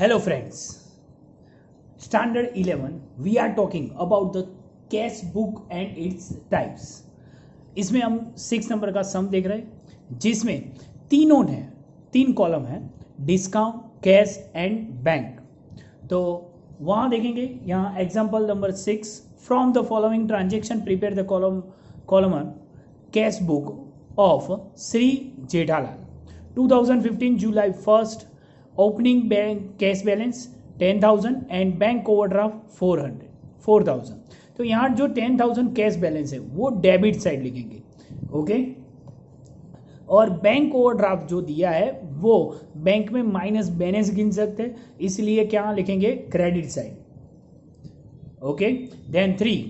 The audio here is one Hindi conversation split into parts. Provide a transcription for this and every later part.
Hello friends, Standard 11 we are talking about the cash book and its types। इसमें हम 6 नंबर का सम देख रहे हैं जिसमें तीनों है, तीन कॉलम है, डिस्काउंट, कैश एंड बैंक। तो वहाँ देखेंगे, यहाँ example number 6, from the following transaction prepare the column cash book of Shri Jethalal 2015 July 1st, opening bank cash balance 10,000 and bank overdraft 4,000। तो यहाँ जो 10,000 कैश बैलेंस है वो डेबिट साइड लिखेंगे, ओके। और बैंक ओवरड्राफ्ट जो दिया है वो बैंक में माइनस बैलेंस गिन सकते हैं, इसलिए क्या लिखेंगे, credit side, okay. Then 3,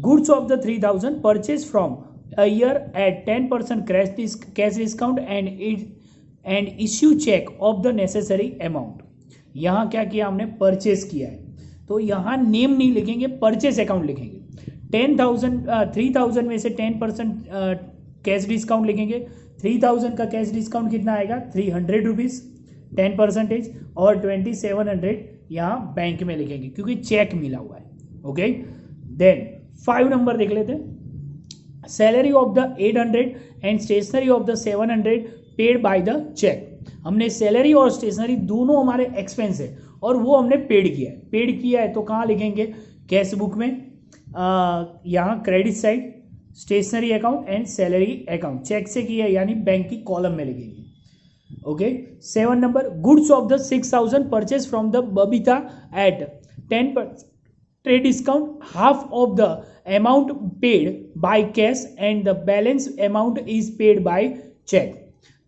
goods of the 3,000 purchase from a year at 10% cash discount and issue check of the necessary amount। यहाँ क्या किया हमने, परचेस किया है, तो यहाँ नेम नहीं लिखेंगे, परचेस अकाउंट लिखेंगे। 3,000 में से 10% कैश डिस्काउंट लिखेंगे। 3,000 का कैश डिस्काउंट कितना आएगा, 300 रुपीज़ 10%, और 2,700 यहाँ बैंक में लिखेंगे क्योंकि चेक मिला हुआ है, ओके। देन 5 नंबर देख लेते हैं। Salary of the 800 and stationery of the 700 paid by the cheque. हमने सैलरी और स्टेशनरी दोनों हमारे एक्सपेंस है और वो हमने पेड किया है तो कहाँ लिखेंगे, कैश बुक में, यहाँ credit side, stationery account and salary account. Cheque से किया है यानी बैंक की कॉलम में लिखेंगे, okay. 7 number, goods of the 6,000 purchase from the Babita at 10% trade discount, half of the amount paid by cash and the balance amount is paid by check।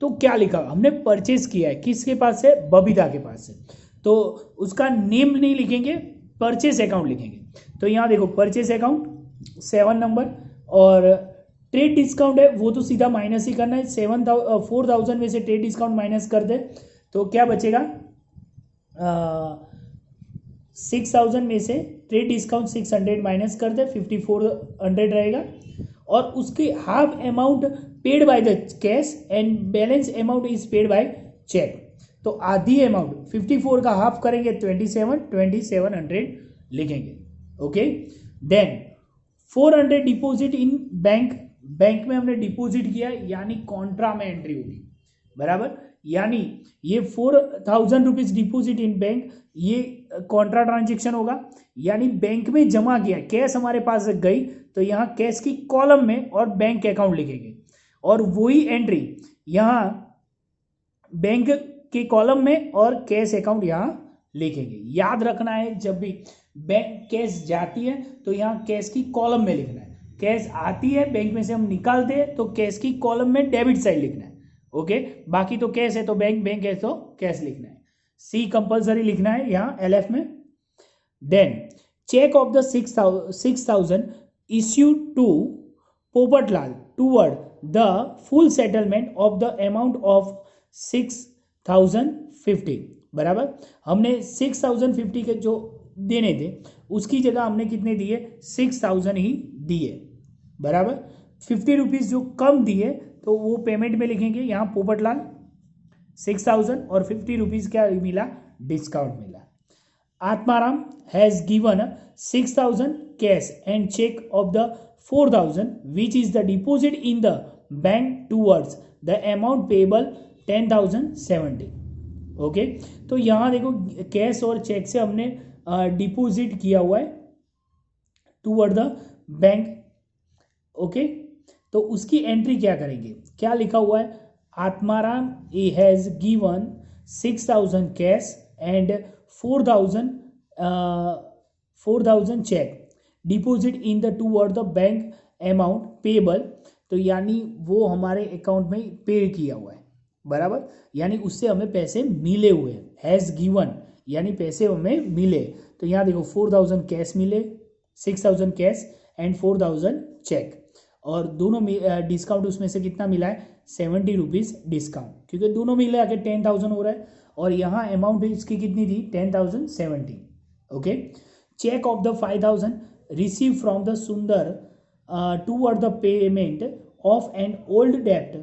तो क्या लिखा, हमने परचेज किया है, किसके पास से, बबीता के पास से, तो उसका नेम नहीं लिखेंगे, परचेज अकाउंट लिखेंगे। तो यहाँ देखो परचेज अकाउंट 7 नंबर, और ट्रेड डिस्काउंट है वो तो सीधा माइनस ही करना है। 4,000 में से ट्रेड डिस्काउंट माइनस कर दे तो क्या बचेगा, 6,000 में से ट्रेड डिस्काउंट 600 माइनस कर दे, 5,400 रहेगा, और उसके half amount paid by the cash and balance amount is paid by cheque. तो आधी अमाउंट 54 का हाफ करेंगे 2,700 लिखेंगे, okay. Then 400 deposit in bank में हमने डिपॉजिट किया यानी कॉन्ट्रा में एंट्री होगी, बराबर। यानी ये 4,000 रुपीज डिपॉजिट इन बैंक, ये कॉन्ट्रा ट्रांजेक्शन होगा, यानी बैंक में जमा किया, कैश हमारे पास गई तो यहाँ कैश की कॉलम में और बैंक अकाउंट लिखेंगे, और वही एंट्री यहाँ बैंक के कॉलम में और कैश अकाउंट यहाँ लिखेंगे। याद रखना है जब भी बैंक कैश जाती है तो यहाँ कैश की कॉलम में लिखना है, कैश आती है बैंक में से हम निकालते हैं तो कैश की कॉलम में डेबिट साइड लिखना है, ओके। बाकी तो कैश है तो बैंक है तो कैश लिखना है। सी कंपल्सरी लिखना है यहाँ LF में। Then cheque of the 6,000 issued to Popatlal toward the full settlement of the amount of 6,050, बराबर। हमने 6,050 के जो देने थे उसकी जगह हमने कितने दिए, 6,000 ही दिए, बराबर। 50 रुपीज़ जो कम दिए तो वो पेमेंट में लिखेंगे, यहाँ पोपटलाल 6,000 और 50 रुपीज़ क्या मिला, डिस्काउंट मिला। Atmaram has given 6,000 cash and cheque of the 4,000 which is the deposit in the bank towards the amount payable 10,070, okay. तो यहाँ देखो कैश और चेक से हमने डिपॉजिट किया हुआ है टूवर्ड द बैंक, ओके। तो उसकी एंट्री क्या करेंगे, क्या लिखा हुआ है, Atmaram has given 6,000 cash and 4,000 cheque deposit in the toward the bank amount payable. तो यानी वो हमारे अकाउंट में पे किया हुआ है, बराबर, यानी उससे हमें पैसे मिले हुए हैं। हैज़ गिवन यानी पैसे हमें मिले, तो यहाँ देखो 4,000 कैश मिले, 6,000 कैश एंड 4,000 चेक, और दोनों डिस्काउंट उसमें से कितना मिला है, 70 रुपीज़ डिस्काउंट, क्योंकि दोनों मिला के 10,000 हो रहा है, और यहाँ अमाउंट इसकी कितनी थी, 10,070, okay. Cheque of the 5,000 receive from the Sundar toward the payment of an old डेप्ट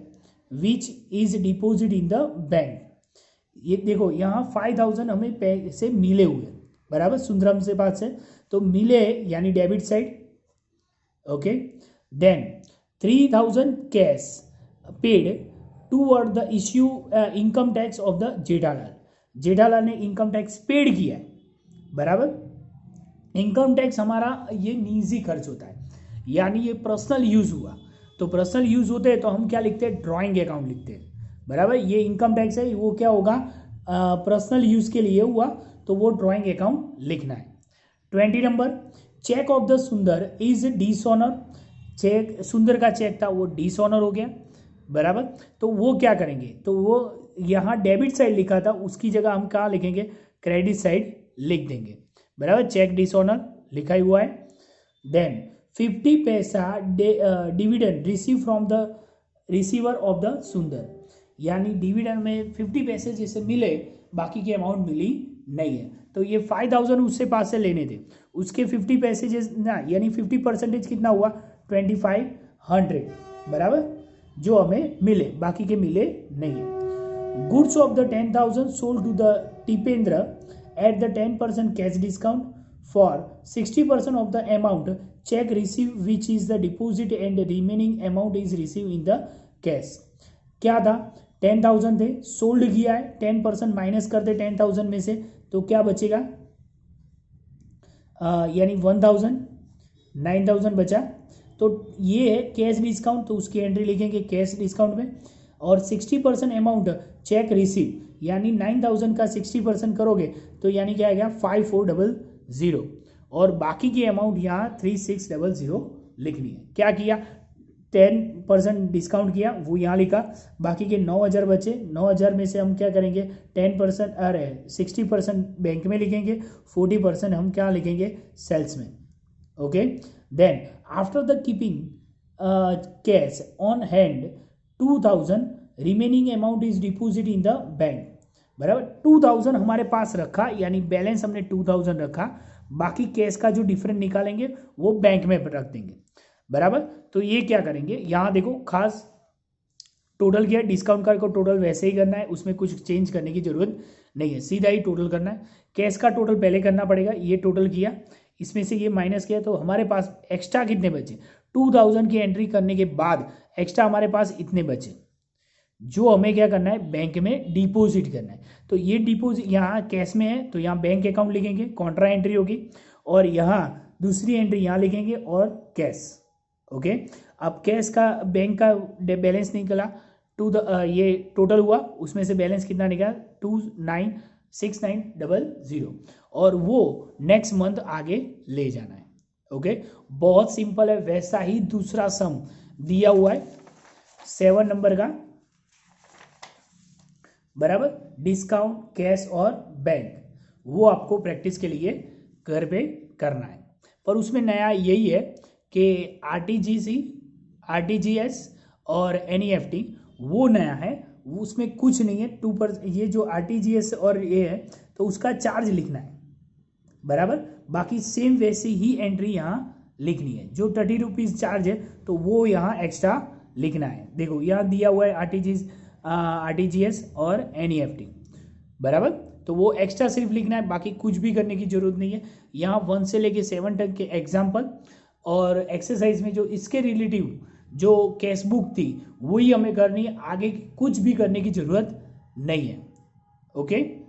which is deposit in the bank. ये देखो यहाँ 5000 हमें पैसे मिले हुए, बराबर, सुंदरम से पास से तो मिले यानी debit side. Okay, then 3000 cash paid toward the issue income tax of the Jethalal. Jethalal ने इनकम टैक्स पेड किया है, बराबर। इनकम टैक्स हमारा ये निजी खर्च होता है, यानी ये पर्सनल यूज हुआ, तो पर्सनल यूज होते हैं तो हम क्या लिखते हैं, ड्राइंग अकाउंट लिखते हैं, बराबर। ये इनकम टैक्स है, वो क्या होगा, पर्सनल यूज के लिए हुआ तो वो ड्राइंग अकाउंट लिखना है। 20 नंबर, चेक ऑफ द सुंदर इज डिसऑनर। चेक, सुंदर का चेक था वो डिसऑनर हो गया, बराबर। तो वो क्या करेंगे, तो वो यहाँ डेबिट साइड लिखा था, उसकी जगह हम क्या लिखेंगे, क्रेडिट साइड लिख देंगे, बराबर। चेक डिसऑनर लिखा ही हुआ है। देन 50 पैसा dividend receive from the receiver of the सुंदर, यानी डिविडेंड में 50 पैसे जैसे मिले, बाकी की अमाउंट मिली नहीं है, तो ये 5000 उससे पास से लेने थे, उसके 50 पैसे ना, यानी 50% कितना हुआ, 2500, बराबर, जो हमें मिले, बाकी के मिले नहीं है। Goods of the 10,000 sold to the Tipendra at the 10% cash discount for 60% of the amount, check receive which is the deposit and the remaining amount is received in the cash। क्या था, 10,000 थे, सोल्ड किया है, 10% माइनस करते 10,000 में से, तो क्या बचेगा, यानी 1000, 9000 बचा, तो ये है कैश डिस्काउंट, तो उसकी एंट्री लिखेंगे कैश डिस्काउंट में। और 60% अमाउंट चेक रिसीव, यानी 9000 का 60% करोगे तो यानी क्या आएगा, 5400, और बाकी की अमाउंट यहाँ 3600 लिखनी है। क्या किया, 10% डिस्काउंट किया, वो यहाँ लिखा, बाकी के 9000 बचे, 9000 में से हम क्या करेंगे, 10%, अरे 60% बैंक में लिखेंगे, 40% हम क्या लिखेंगे, सेल्स में। Okay, then after the keeping cash on hand 2000 remaining amount is deposit in the bank, बराबर। 2000 हमारे पास रखा, यानी बैलेंस हमने 2000 रखा, बाकी कैश का जो डिफरेंस निकालेंगे वो बैंक में रख देंगे, बराबर। तो ये क्या करेंगे, यहाँ देखो खास टोटल किया, डिस्काउंट का टोटल वैसे ही करना है, उसमें कुछ चेंज करने की जरूरत नहीं है, सीधा ही टोटल करना है। कैश का टोटल पहले करना पड़ेगा, ये टोटल किया, इसमें से ये माइनस किया, तो हमारे पास एक्स्ट्रा कितने बचे, 2000 की एंट्री करने के बाद एक्स्ट्रा हमारे पास इतने बचे, जो हमें क्या करना है, बैंक में डिपॉजिट करना है। तो ये डिपॉजिट यहाँ कैश में है, तो यहाँ बैंक अकाउंट लिखेंगे, कॉन्ट्रा एंट्री होगी, और यहाँ दूसरी एंट्री यहाँ लिखेंगे और कैश। ओके, अब कैश का बैंक का बैलेंस निकला ये टोटल हुआ, उसमें से बैलेंस कितना निकला, 296900, और वो नेक्स्ट मंथ आगे ले जाना है। ओके, बहुत सिंपल है। वैसा ही दूसरा सम दिया हुआ है 7 नंबर का, बराबर, डिस्काउंट, कैश और बैंक, वो आपको प्रैक्टिस के लिए घर पे करना है। पर उसमें नया यही है कि आरटीजीएस और एनईएफटी वो नया है, उसमें कुछ नहीं है, 2%, ये जो आरटीजीएस और ये है तो उसका चार्ज लिखना है, बराबर। बाकी सेम वैसे ही एंट्री यहाँ लिखनी है, जो 30 रुपीज़ चार्ज है तो वो यहाँ एक्स्ट्रा लिखना है। देखो यहाँ दिया हुआ है आरटीजीएस और एनईएफटी, बराबर, तो वो एक्स्ट्रा सिर्फ लिखना है, बाकी कुछ भी करने की जरूरत नहीं है। यहाँ 1 से लेके 7 तक के एग्जाम्पल और एक्सरसाइज में जो इसके रिलेटिव जो कैश बुक थी वही हमें करनी है, आगे कुछ भी करने की जरूरत नहीं है। ओके।